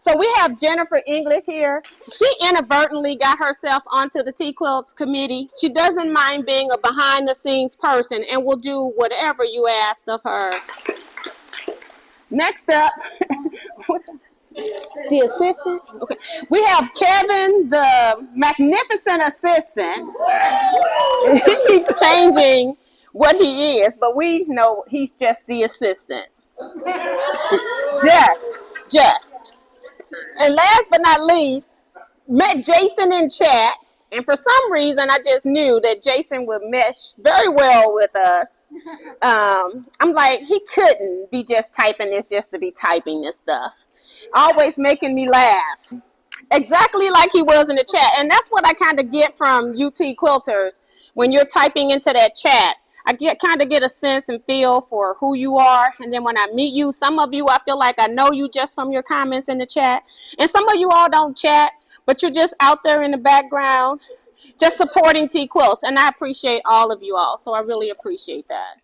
So we have Jennifer English here. She inadvertently got herself onto the Teaquilts committee. She doesn't mind being a behind the scenes person and will do whatever you ask of her. Next up, the assistant. Okay, we have Kevin, the magnificent assistant. He keeps changing what he is, but we know he's just the assistant. Just. And last but not least, met Jason in chat, and for some reason I just knew that Jason would mesh very well with us. I'm like, he couldn't be just typing this just to be typing this stuff. Always making me laugh. Exactly like he was in the chat. And that's what I kind of get from UT Quilters when you're typing into that chat. I kind of get a sense and feel for who you are. And then when I meet you, some of you, I feel like I know you just from your comments in the chat. And some of you all don't chat, but you're just out there in the background, just supporting Teaquilts. And I appreciate all of you all. So I really appreciate that.